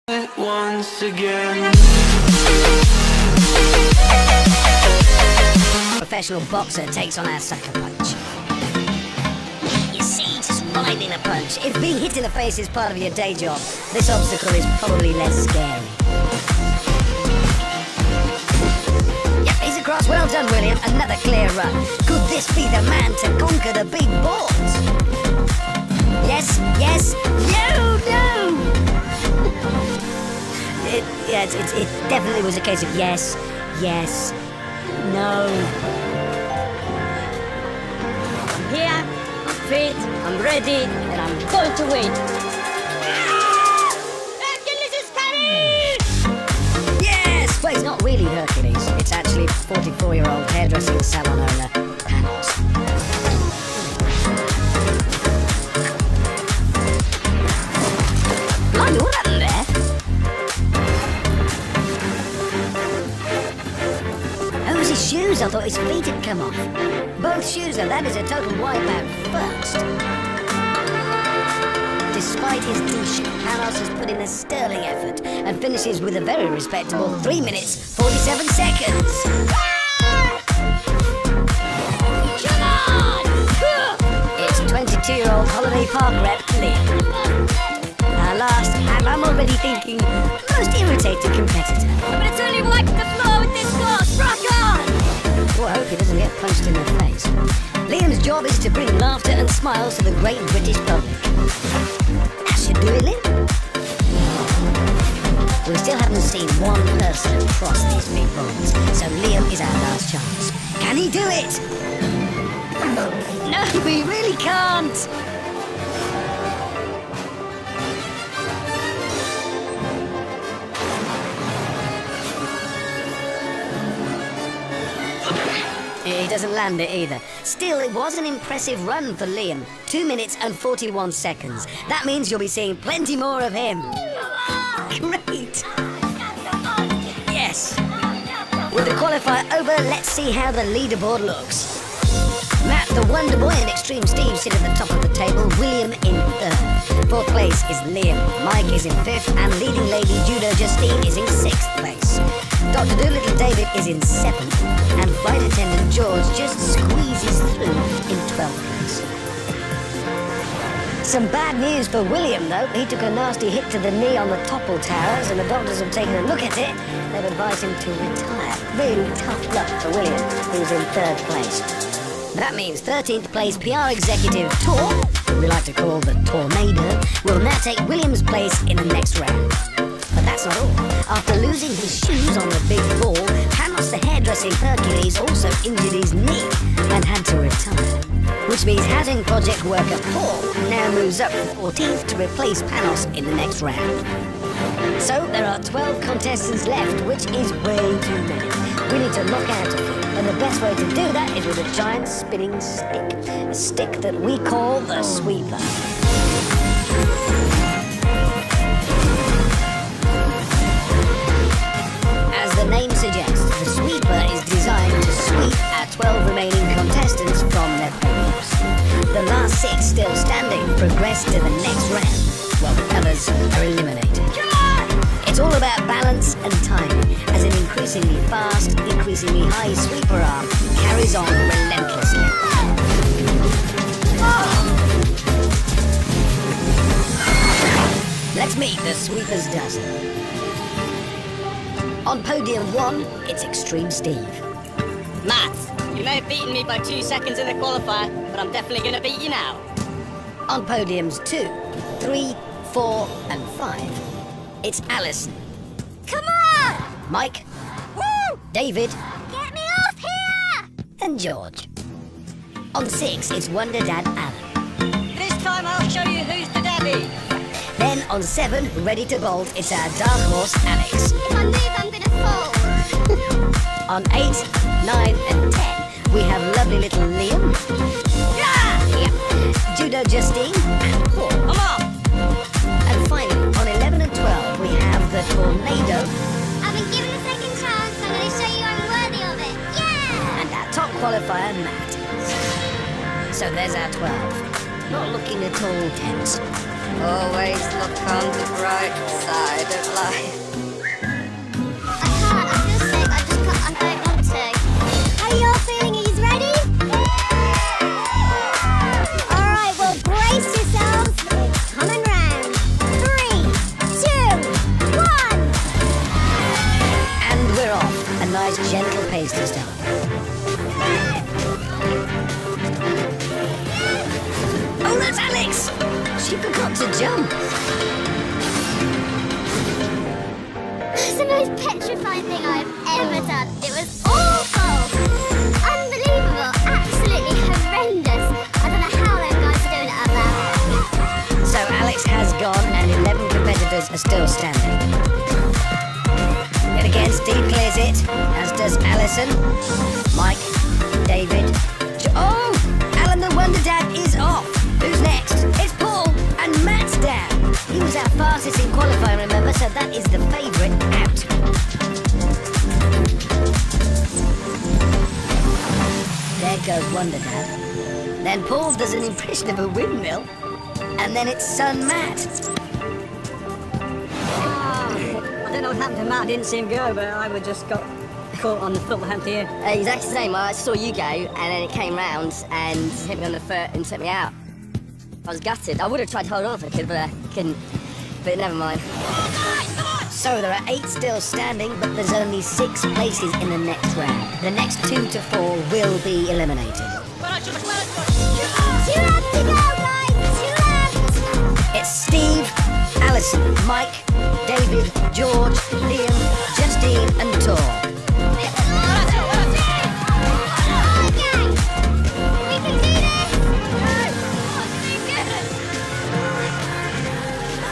Once again. Professional boxer takes on our sucker punch. You see, just riding a punch. If being hit in the face is part of your day job, this obstacle is probably less scary. Yep, he's across. Well done, William. Another clear run. Could this be the man to conquer the big balls? Yes, yes, no! It definitely was a case of yes, yes, no. I'm here, I'm fit, I'm ready, and I'm going to win. Hercules is coming! Yes! Well, he's not really Hercules. It's actually 44-year-old hairdressing salon owner, Panos. Blimey, what happened there? Oh, it was his shoes. I thought his feet had come off. Both shoes, though. That is a total wipeout first. Despite his t-shirt, Panos has put in a sterling effort and finishes with a very respectable 3 minutes, 47 seconds. Come on! It's 22-year-old Holiday Park rep, Liam. Our last, and I'm already thinking, most irritating competitor. But it's only wiped the floor with this course. Rock on! Oh, I hope he doesn't get punched in the face. Liam's job is to bring laughter and smiles to the great British public. That should do it, Liam. We still haven't seen one person cross these big balls, so Liam is our last chance. Can he do it? No, he really can't. He doesn't land it either. Still, it was an impressive run for Liam. 2 minutes and 41 seconds. That means you'll be seeing plenty more of him. Great! Yes! With the qualifier over, let's see how the leaderboard looks. Matt, the Wonder Boy, and Extreme Steve sit at the top of the table. William in third. Fourth place is Liam. Mike is in fifth, and leading lady Judo Justine is in sixth place. Dr. Doolittle David is in seventh, and flight attendant George just squeezes through in 12th place. Some bad news for William, though. He took a nasty hit to the knee on the topple towers, and the doctors have taken a look at it. They've advised him to retire. Really tough luck for William, who's in third place. That means 13th place PR executive Tor, who we like to call the Tornado, will now take William's place in the next round. But that's not all. After losing his shoes on the big ball, Panos the hairdressing Hercules also injured his knee and had to retire. Which means housing project worker Paul now moves up to 14th to replace Panos in the next round. So there are 12 contestants left, which is way too many. We need to knock out a few, and the best way to do that is with a giant spinning stick. A stick that we call the sweeper. As the name suggests, the sweeper is designed to sweep our 12 remaining contestants from their podiums. The last 6 still standing progress to the next round, while the others are eliminated. It's all about balance and timing, as an increasingly fast, increasingly high sweeper arm carries on relentlessly. Let's meet the sweeper's dozen. On podium 1, it's Extreme Steve. Matt, you may have beaten me by 2 seconds in the qualifier, but I'm definitely going to beat you now. On podiums 2, 3, 4, and 5, it's Alison. Come on! Mike, Woo! David, Get me off here! and George. On 6, it's Wonder Dad Alan. This time I'll show you who's the daddy. Then on 7, ready to bolt, it's our dark horse Alex. If I move, I'm gonna fall. On 8, 9, and 10, we have lovely little Liam. Yeah! Judo Justine and Paul. Come on! And finally, on 11 and 12, we have the Tornado. I've been given a second chance. I'm gonna show you I'm worthy of it. Yeah! And our top qualifier, Matt. So there's our 12. Not looking at all tense. Always look on the bright side of life. I can't, I feel sick, I just can't, I don't want to. How are you all feeling? Are you ready? Alright, well, brace yourselves. It's coming round. 3, 2, 1. And we're off. A nice gentle pace to start. Oh, that's Alex! She forgot to jump. It's the most petrifying thing I've ever done. It was awful. Unbelievable. Absolutely horrendous. I don't know how them guys are doing it up there. So Alex has gone and 11 competitors are still standing. Yet again, Steve clears it, as does Alison, Mike, David. Oh! Alan the Wonder Dad is off. Who's next? It's Paul and Matt's dad. He was our fastest in qualifying, remember, so that is the favourite out. There goes Wonder Dad. Then Paul does an impression of a windmill. And then it's son Matt. I don't know what happened to Matt. I didn't see him go, but I just got caught on the foot. What happened to you? Exactly the same. I saw you go, and then it came round and hit me on the foot and took me out. I was gutted. I would have tried to hold on if I could, but I couldn't. But never mind. So there are 8 still standing, but there's only 6 places in the next round. The next 2 to 4 will be eliminated. 2 left to go, guys. 2 left. It's Steve, Alison, Mike, David, George, Liam, Justine and Tor. Okay. We can do this.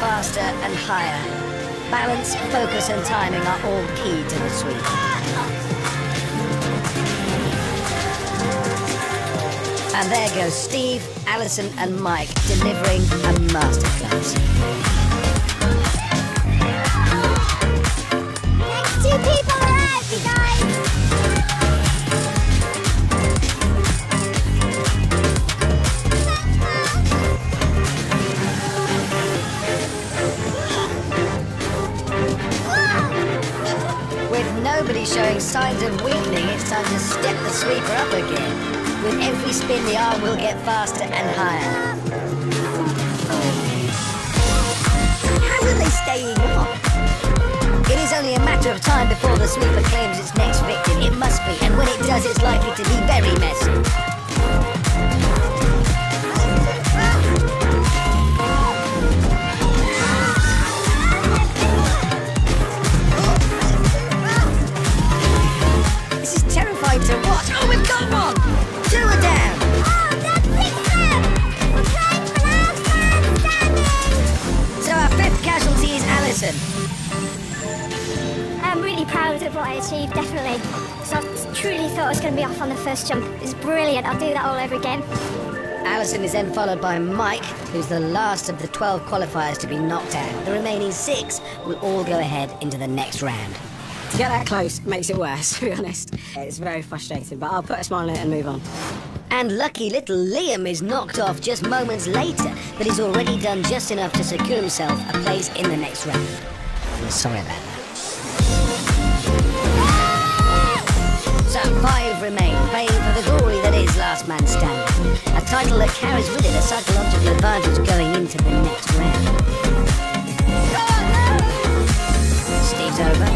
Faster and higher. Balance, focus and timing are all key to the sweep. And there goes Steve, Alison and Mike delivering a masterclass. Next 2 people are out, you guys. With nobody showing signs of weakening, it's time to step the sweeper up again. With every spin, the arm will get faster and higher. How are they staying on? It is only a matter of time before the sweeper claims its next victim. It must be, and when it does, it's likely to be very messy. This is terrifying to watch. Oh, we've got one! 2 are down. Oh, that's 6 left. We're trying for last man standing. So our 5th casualty is Alison. I'm really proud of what I achieved, definitely. So I truly thought I was going to be off on the first jump. It's brilliant. I'll do that all over again. Alison is then followed by Mike, who's the last of the 12 qualifiers to be knocked out. The remaining 6 will all go ahead into the next round. To get that close makes it worse, to be honest. It's very frustrating, but I'll put a smile on it and move on. And lucky little Liam is knocked off just moments later, but he's already done just enough to secure himself a place in the next round. I'm sorry about that. So 5 remain, paying for the glory that is Last Man Standing. A title that carries with it a psychological advantage going into the next round. Steve's over,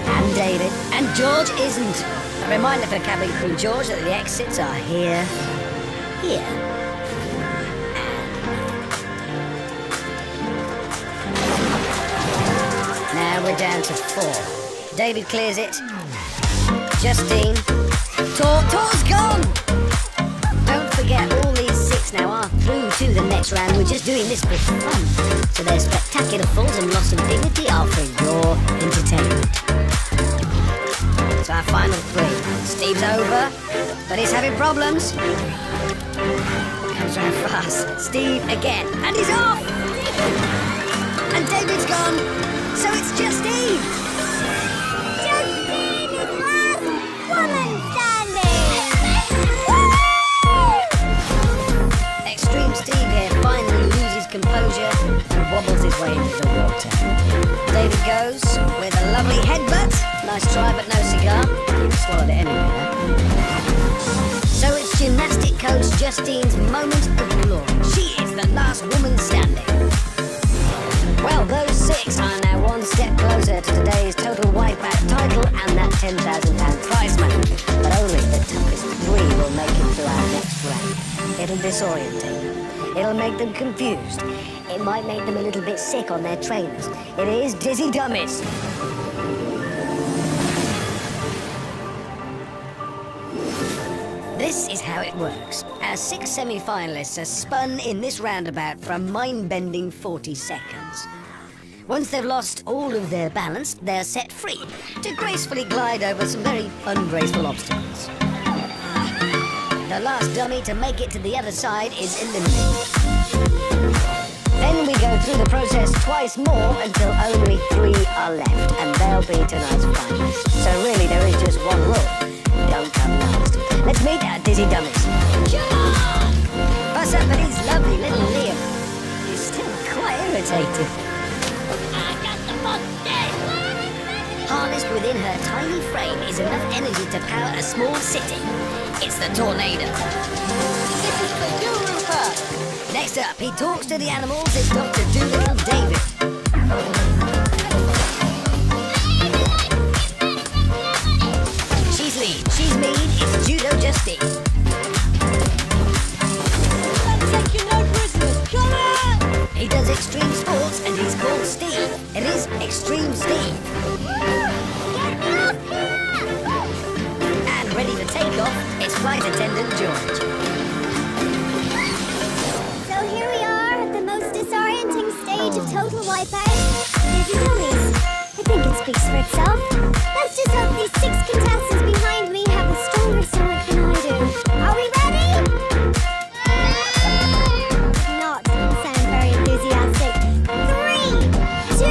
and David, and George isn't. A reminder for cabin crew George that the exits are here, here, and now we're down to 4. David clears it. Justine. Tor's gone! Don't forget, all these 6 now are through to the next round. We're just doing this for fun. So their spectacular falls and loss of dignity are for your entertainment. So our final 3. Steve's over, but he's having problems. Comes round fast. Steve again, and he's off! And David's gone, so it's Justine! Justine is last woman standing. Extreme Steve here finally loses composure goes with a lovely headbutt. Nice try, but no cigar. You've swallowed it anyway, though. So it's gymnastic coach Justine's moment of glory. She is the last woman standing. Well, those 6 are now one step closer to today's total wipeout title and that £10,000 prize money. But only the toughest 3 will make it to our next round. It'll disorient them. It'll make them confused. It might make them a little bit sick on their trainers. It is Dizzy Dummies. This is how it works. Our 6 semi-finalists are spun in this roundabout for a mind-bending 40 seconds. Once they've lost all of their balance, they're set free to gracefully glide over some very ungraceful obstacles. The last dummy to make it to the other side is eliminated. Then we go through the process twice more until only 3 are left, and they'll be tonight's finalists. So really, there is just one rule. Don't come last. Let's meet our Dizzy Dummies. What's up with his lovely little Liam? He's still quite irritated. Harnessed within her tiny frame is enough energy to power a small city. It's the tornado. This is for you, Rupert. Next up, he talks to the animals. It's Dr. Dolittle David. She's lean, she's mean, it's Judo Justine. Take you no prisoners, come on! He does extreme sports and he's called Steve. It is Extreme Steve. And ready to take off, it's Flight Attendant George. So here we are at the most disorienting stage of total wipeout. Dizzy Dummies. I think it speaks for itself. Let's just hope these 6 contestants behind me have a stronger stomach than I do. Are we ready? Not sound very enthusiastic. 3, 2,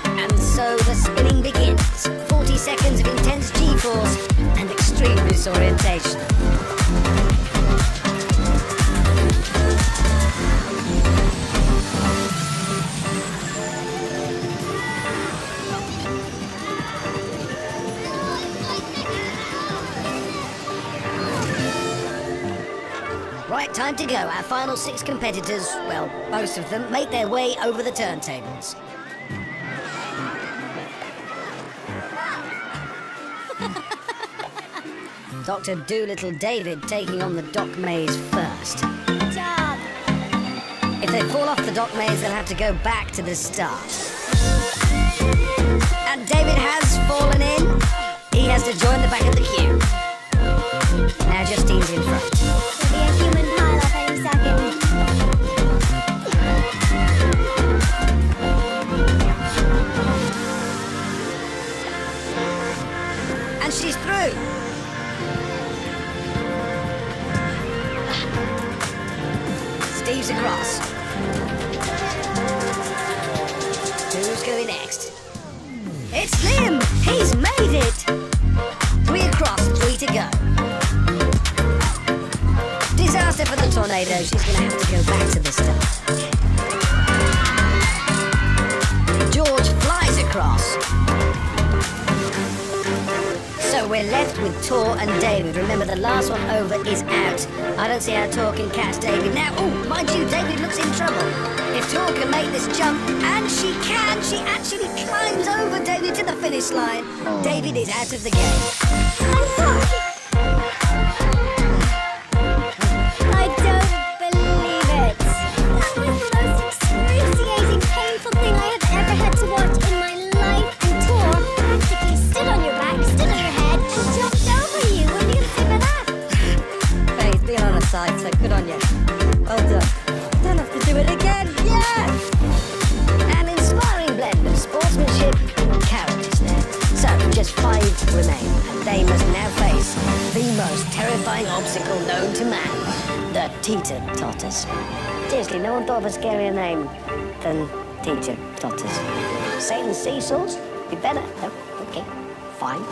1. And so the spinning begins. 40 seconds of intense G-force and extreme disorientation. Right, time to go. Our final 6 competitors, well, most of them, make their way over the turntables. Dr. Dolittle David taking on the Doc Maze first. Good job. If they fall off the Doc Maze, they'll have to go back to the start. And David has fallen in. He has to join the back of the queue. Now Justine's in front. There'll be a human pile-up any second. And she's through. Steve's across. Who's going next? It's Liam! He's made it! 3 across, 3 to go. Disaster for the tornado. She's going to have to go back to the start. George flies across. So we're left with Tor and David. Remember, the last one over is out. I don't see how Tor can catch David now. Oh, mind you, David looks in trouble. If Tor can make this jump, and she can, she actually climbs over David to the finish line. David is out of the game. I'm sorry. I don't believe it. That was the most excruciating, painful thing I have ever had to watch in my life. And Tor practically stood on your back, stood on your head, and jumped over you. What do you think of that? Hey, he's been on a side, so good on you. Well done. Don't have to do it again. Yes! An inspiring blend of sportsmanship and characters there. So, just 5 remain, and they must now face the most terrifying obstacle known to man, the teeter-totters. Seriously, no one thought of a scarier name than teeter-totters. Satan's seesaws? Be better? No? Okay, fine.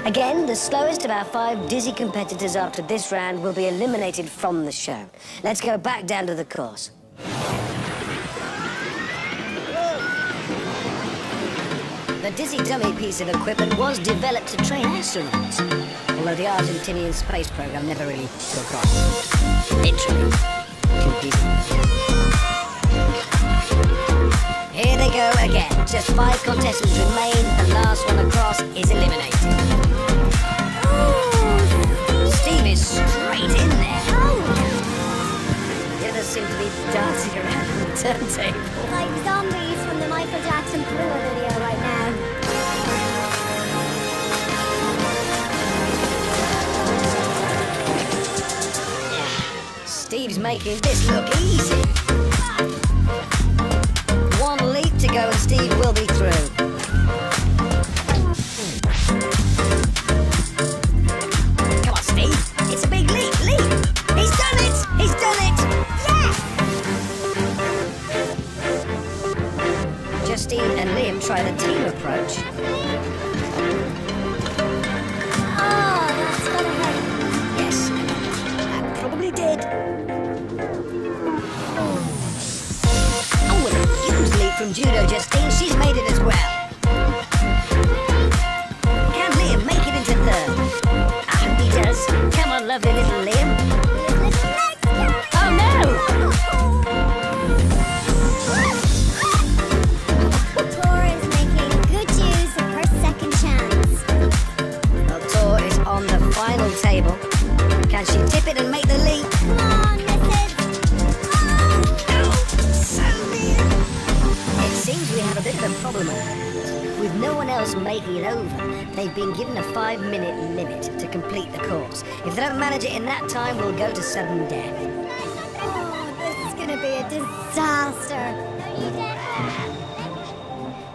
Again, the slowest of our 5 dizzy competitors after this round will be eliminated from the show. Let's go back down to the course. The dizzy dummy piece of equipment was developed to train astronauts, although the Argentinian space program never really took off. Literally, too dizzy. Here they go again. Just 5 contestants remain. The last one across is eliminated. Steve is straight in there. The others seem to be dancing around the turntable. Like zombies from the Michael Jackson Thriller video right now. Steve's making this look easy. One leap to go and Steve will be through. Come on, Steve. It's a big leap. Leap. He's done it. He's done it. Yes! Justine and Liam try the team approach. Oh, that's gonna hurt. Yes, that probably did. Oh, with a huge leap from Judo Justine, she's made it as well. Can Liam make it into third? I hope he does. Come on, lovely little Liam. Oh no! Tor is making good use of her second chance. Well, Tor is on the final table. Can she tip it and make the leap? Come on, missus. So near. It seems we have a bit of a problem on our hands. With no one else making it over, they've been given a 5-minute limit to complete the course. If they don't manage it in that time, we'll go to sudden death. Oh, this is gonna be a disaster.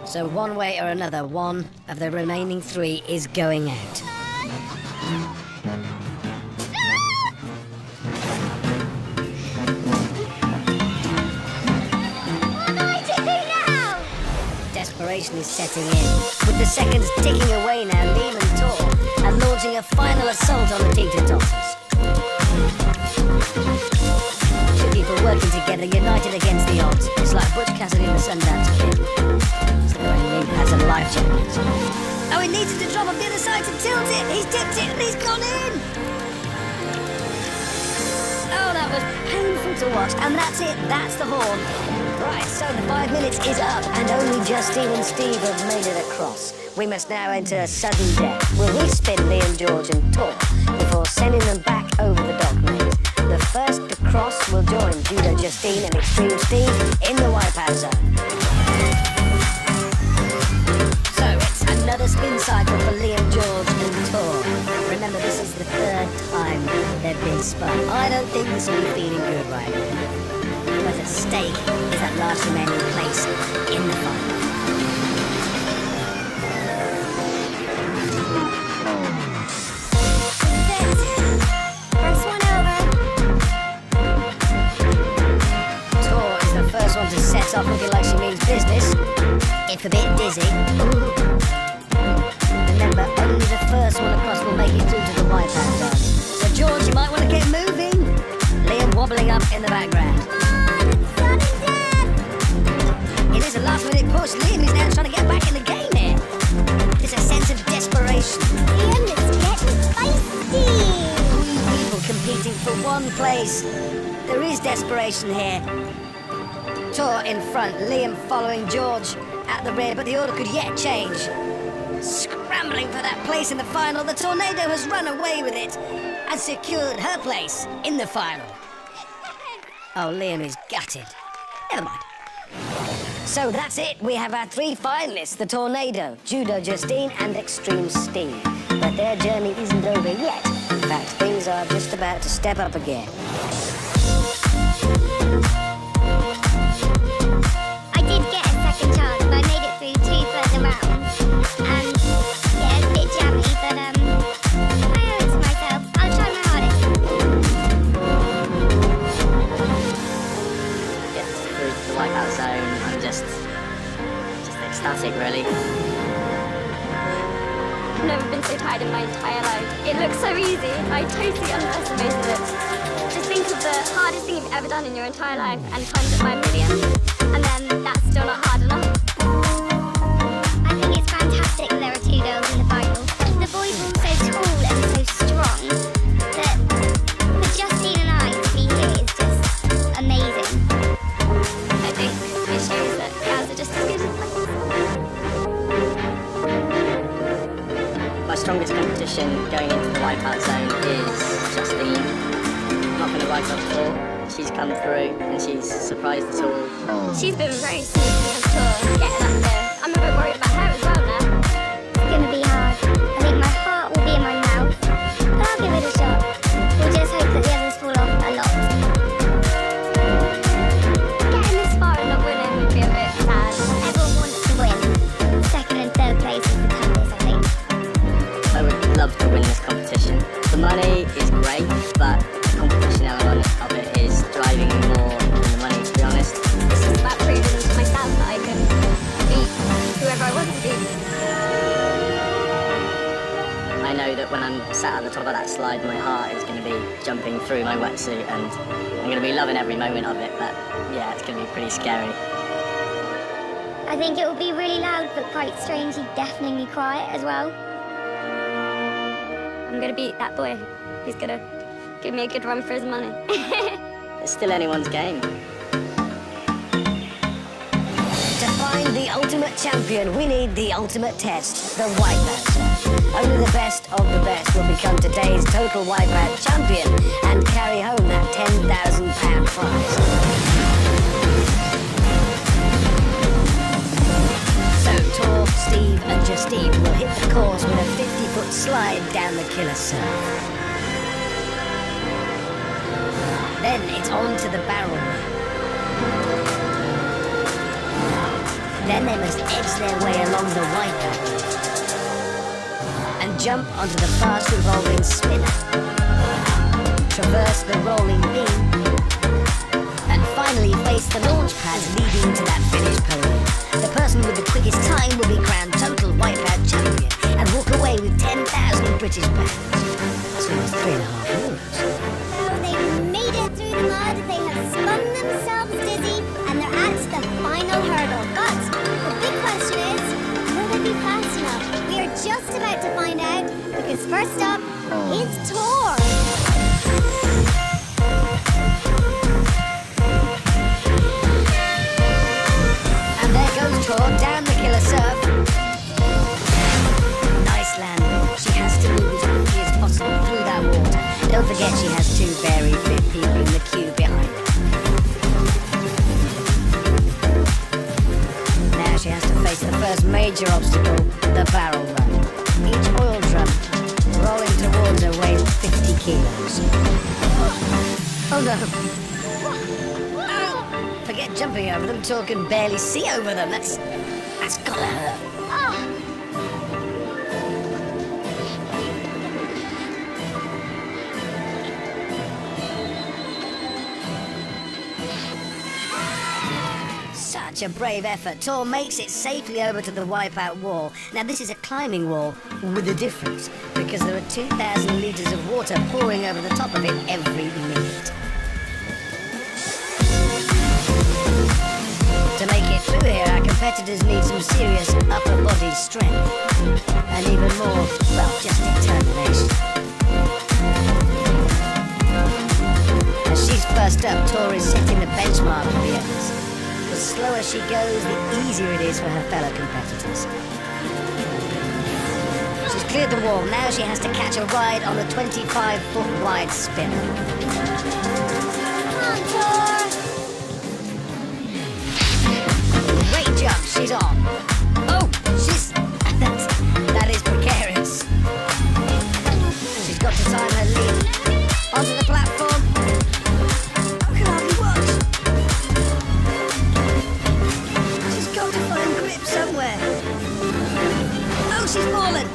So one way or another, one of the remaining 3 is going out. Desperation is setting in. With the seconds ticking away now, Liam and Tor are launching a final assault on the Teeter-Totters. 2 people working together, united against the odds. It's like Butch Cassidy and the Sundance Kid. So when Liam has a life jacket. Oh, he needs it to drop off the other side to tilt it. He's tipped it and he's gone in. Oh, that was painful to watch. And that's it. That's the horn. Right, so the 5 minutes is up, and only Justine and Steve have made it across. We must now enter sudden death. We'll respin Liam, George and Tor before sending them back over the dock maze. The first to cross will join Judo Justine and Extreme Steve in the wipeout zone. So it's another spin cycle for Liam, George and Tor. Remember, this is the 3rd time they've been spun. I don't think this will be feeling good right now. What's at stake is that last remaining place in the final. First one over. Tor is the first one to set off looking like she means business, if a bit dizzy. Remember, only the first one across will make it through to the wipeout zone. So George, you might want to get moving. Liam wobbling up in the background. It is a last-minute push. Liam is now trying to get back in the game here. There's a sense of desperation. Liam is getting feisty. 3 people competing for one place. There is desperation here. Tor in front, Liam following George at the rear, but the order could yet change. Scrambling for that place in the final, the Tornado has run away with it and secured her place in the final. Oh, Liam is gutted. Never mind. So that's it. We have our 3 finalists, the Tornado, Judo Justine and Extreme Steve. But their journey isn't over yet. In fact, things are just about to step up again. I did get a second chance, but I made it through 2 further rounds. And yeah, it's a bit jammy, but I owe it to myself. I'll try my hardest. Get through the wipeout zone. I'm just ecstatic, really. I've never been so tired in my entire life. It looks so easy. I totally underestimated it. Just think of the hardest thing you've ever done in your entire life and times it by 1,000,000. And then that's still not hard enough. I think it's competition going into the wipeout zone is Justine. I'm not going to write off Tor. She's come through and she's surprised us all. She's been very sneaky on tour, getting up there. I'm a bit worried about her as well now. It's gonna be hard. I think my heart will be in my mouth, but I'll give it a shot. We'll just hope that the others fall off a lot. Getting this far and not winning would be a bit sad. Everyone wants to win. Second and third place is the toughest, I think. I would love to win this competition. The money is great, but the competition element of it is driving me more than the money, to be honest. It's just about proving to myself that I can beat whoever I want to beat. I know that when I'm sat at the top of that slide, my heart is going to be jumping through my wetsuit and I'm going to be loving every moment of it, but yeah, it's going to be pretty scary. I think it will be really loud, but quite strangely, deafeningly quiet as well. I'm gonna beat that boy. He's gonna give me a good run for his money. It's still anyone's game. To find the ultimate champion, we need the ultimate test, the wipeout. Only the best of the best will become today's total wipeout champion and carry home that £10,000 prize. So Tor, Steve and Justine will hit the course with a 50-foot slide down the killer surf. Then it's on to the barrel. Then they must edge their way along the wipeout and jump onto the fast revolving spinner, traverse the rolling beam, and finally face the launch pads leading to that finish podium. The person with the quickest time will be crowned total wipeout champion and walk away with 10,000 British pounds. That's almost €3.5. So they've made it through the mud, they have spun themselves dizzy, and they're at the final hurdle. But the big question is, will they be fast enough? We are just about to find out, because first up, it's Tor. And there goes Tor down the killer surf. Nice landing. She has to move as quickly as possible through that water. Don't forget she has two very fit people in the queue behind her. Now she has to face the first major obstacle, the barrel run. Each oil drum rolling towards her weighs 50 kilos. Oh no! Forget jumping over them, Tor can barely see over them. That's gotta hurt. Such a brave effort. Tor makes it safely over to the wipeout wall. Now this is a climbing wall with a difference, because there are 2,000 litres of water pouring over the top of it every minute. To make it through here, our competitors need some serious upper body strength. And even more, well, just determination. As she's first up, Tor is setting the benchmark for the others. The slower she goes, the easier it is for her fellow competitors. She's cleared the wall. Now she has to catch a ride on the 25-foot wide spinner. Come on, Tor. Great jump, she's on. Oh, that is precarious. She's got to time her lead. Onto the platform. I can hardly watch. She's got to find grip somewhere. Oh, she's fallen.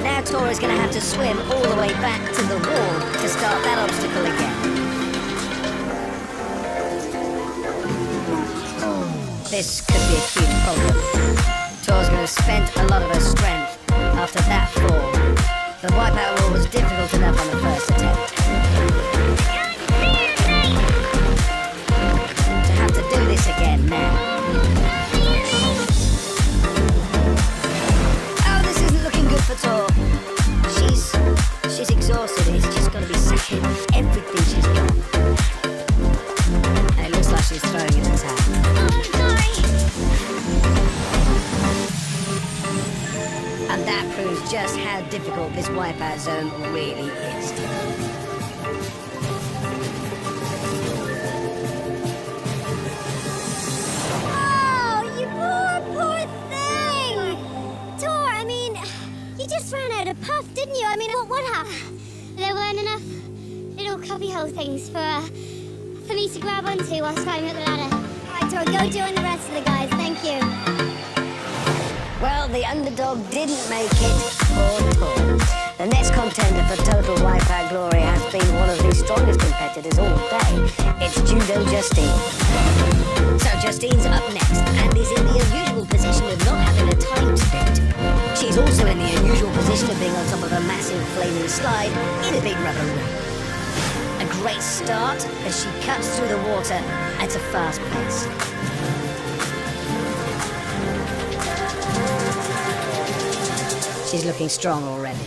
Now Tor is going to have to swim all the way back to the wall to start that obstacle again. This could be a huge problem. Tor's going to have spent a lot of her strength after that fall. The wipeout wall was difficult enough on the first attempt. To have to do this again now. Oh, this isn't looking good for Tor. She's exhausted. It's just got to be sacking everything she's got. And it looks like she's throwing in the towel. And that proves just how difficult this wipeout zone really is. Oh, you poor thing! Tor, I mean, you just ran out of puff, didn't you? I mean, what happened? There weren't enough little cubbyhole things for me to grab onto whilst climbing up the ladder. All right, Tor, go join the rest of the guys. Thank you. Well, the underdog didn't make it, or all. The next contender for total wipeout glory has been one of the strongest competitors all day. It's Judo Justine. So Justine's up next and is in the unusual position of not having a time to beat. She's also in the unusual position of being on top of a massive flaming slide in a big rubber ring. A great start as she cuts through the water at a fast pace. She's looking strong already.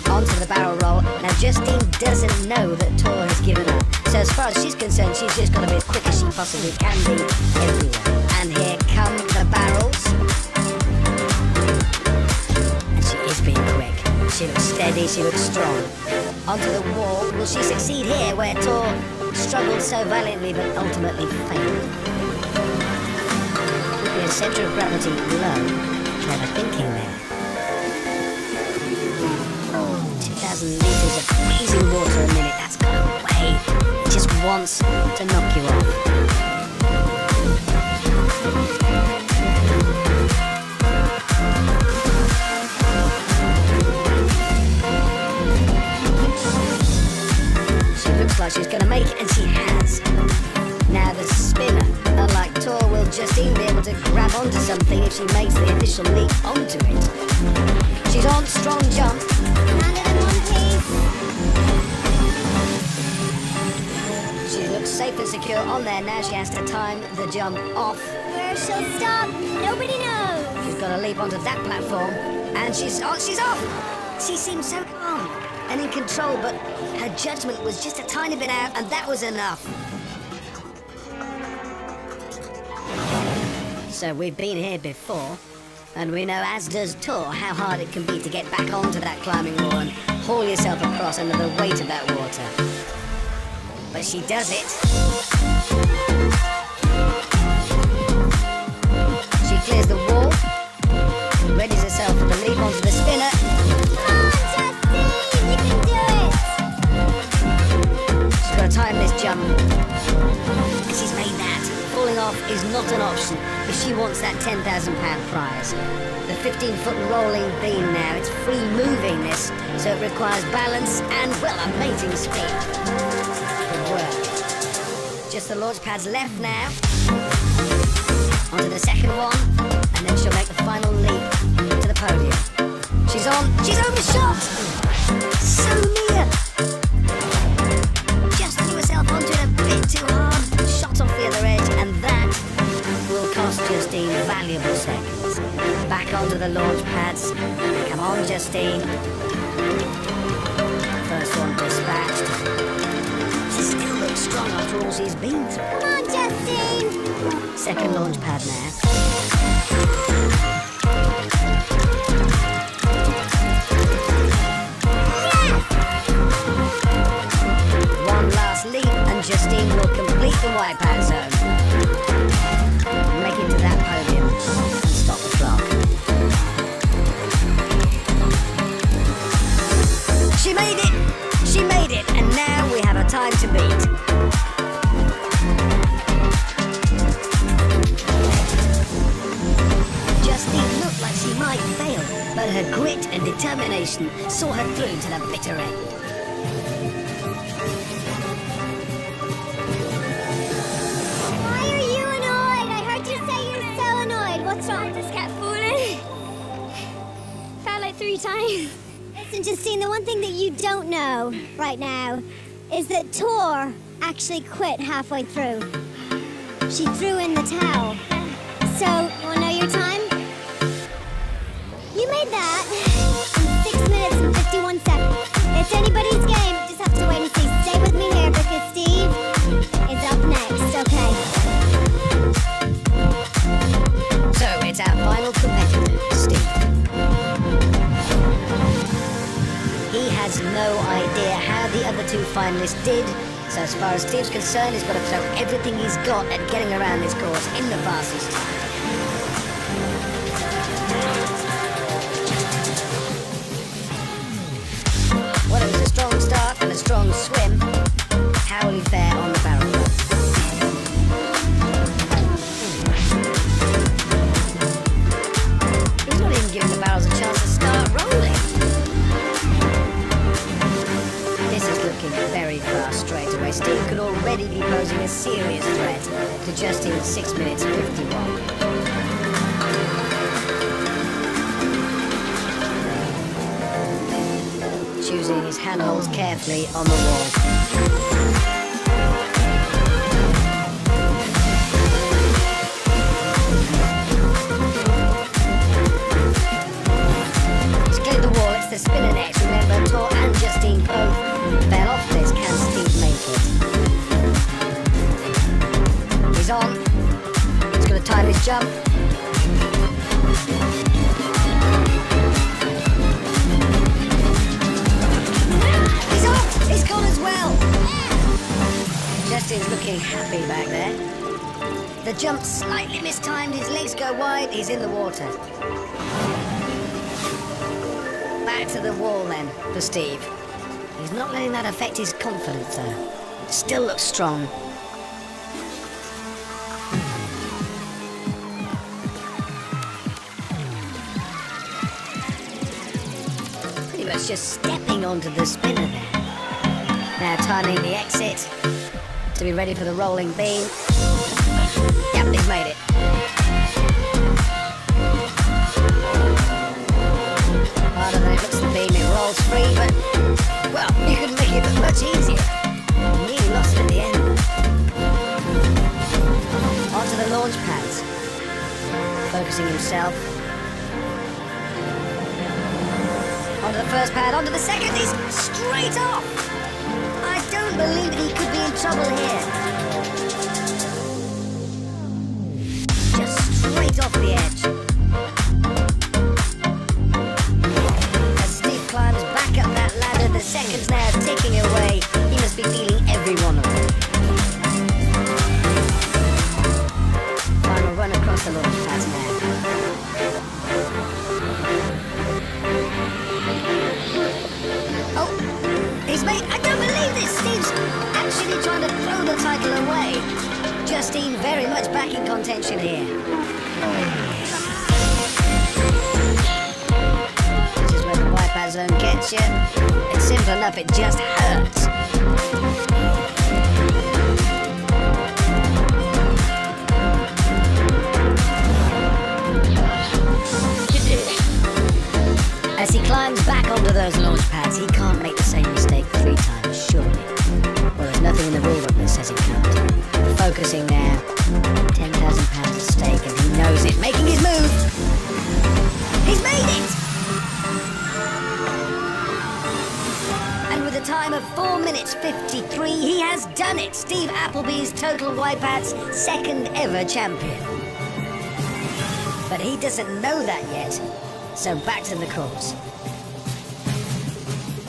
Onto the barrel roll. Now Justine doesn't know that Tor has given up. So as far as she's concerned, she's just got to be as quick as she possibly can be everywhere. And here come the barrels. And she is being quick. She looks steady, she looks strong. Onto the wall. Will she succeed here where Tor struggled so valiantly but ultimately failed? With the centre of gravity low. Clever thinking there. 2,000 litres of freezing water a minute, that's got a way. It just wants to knock you off. She looks like she's going to make it, and she has. Now the spinner, unlike Tor, will Justine be able to grab onto something if she makes the official leap onto it. She's on, strong jump. She looks safe and secure on there. Now she has to time the jump off. Where she'll stop, nobody knows. She's got to leap onto that platform, and she's off. She seems so calm and in control, but her judgment was just a tiny bit out, and that was enough. So we've been here before, and we know, as does Tor, how hard it can be to get back onto that climbing wall and haul yourself across under the weight of that water. But she does it. She clears the wall, readies herself for the leap onto the spinner. Come on, Justine, you can do it. She's got to time this jump. And she's made that. Falling off is not an option if she wants that £10,000 prize. The 15-foot rolling beam now, it's free moving this, so it requires balance and, well, amazing speed. Good work. Just the launch pads left now. Onto the second one, and then she'll make the final leap to the podium. She's on, she's overshot! So near! Just threw herself onto it a bit too hard, shot off the other edge, and that will cost Justine valuable seconds. Back onto the launch pads. Come on, Justine. First one dispatched. She still looks strong after all she's been through. Come on, Justine. Second launch pad now. One last leap and Justine will complete the wipeout zone. Make it to that podium and stop the clock. She made it! She made it! And now we have a time to beat. Justine looked like she might fail, but her grit and determination saw her through to the bitter end. Why are you annoyed? I heard you say you're so annoyed. What's wrong? I just kept falling. Fell like 3 times. Listen, Justine, the one thing that you don't know right now is that Tor actually quit halfway through. She threw in the towel. So, you want to know your time? You made that in 6 minutes and 51 seconds. It's anybody's game. Just have to wait and see. Stay with me here because Steve is up next, okay? So it's our final competitor, Steve. other two finalists did. So as far as Steve's concerned, he's got to throw everything he's got at getting around this course in the fastest time. Well, it was a strong start and a strong swim. How will he fare on the barrel run? He's not even giving the barrels a chance to start rolling. This is looking very fast straight away. Steve could already be posing a serious threat to Justin at 6 minutes 51. Choosing his handholds carefully on the wall. He's cleared the wall, it's the spinner next. Remember, Tor and Justine both fell off this. Can Steve make it? He's on. He's going to time his jump. He's gone as well. Justin's looking happy back there. The jump slightly mistimed, his legs go wide, he's in the water. Back to the wall then for Steve. He's not letting that affect his confidence though. Still looks strong. Pretty much just stepping onto the spinner there. Now timing the exit to be ready for the rolling beam. Yep, he's made it. Harder than it looks the beam, it rolls free, but, well, you could make it look much easier. Nearly lost it at the end. Onto the launch pads. Focusing himself. Onto the first pad, onto the second, he's straight off! I don't believe that he could be in trouble here. Just straight off the edge. As Steve climbs back up that ladder, the seconds now ticking away. He must be feeling every one of them. Final run across the launch pads now. Oh, he's made... I don't believe this! Steve's actually trying to throw the title away. Justine very much back in contention here. This is where the wipeout zone gets you. It's simple enough, it just hurts. As he climbs back onto those launch pads, he can't make the same mistake 3 times, surely. Well, there's nothing in the rule book that says he can't. Focusing now, £10,000 at stake, and he knows it. Making his move! He's made it! And with a time of 4 minutes 53, he has done it! Steve Appleby's Total Wipeout's second ever champion. But he doesn't know that yet. So back to the course.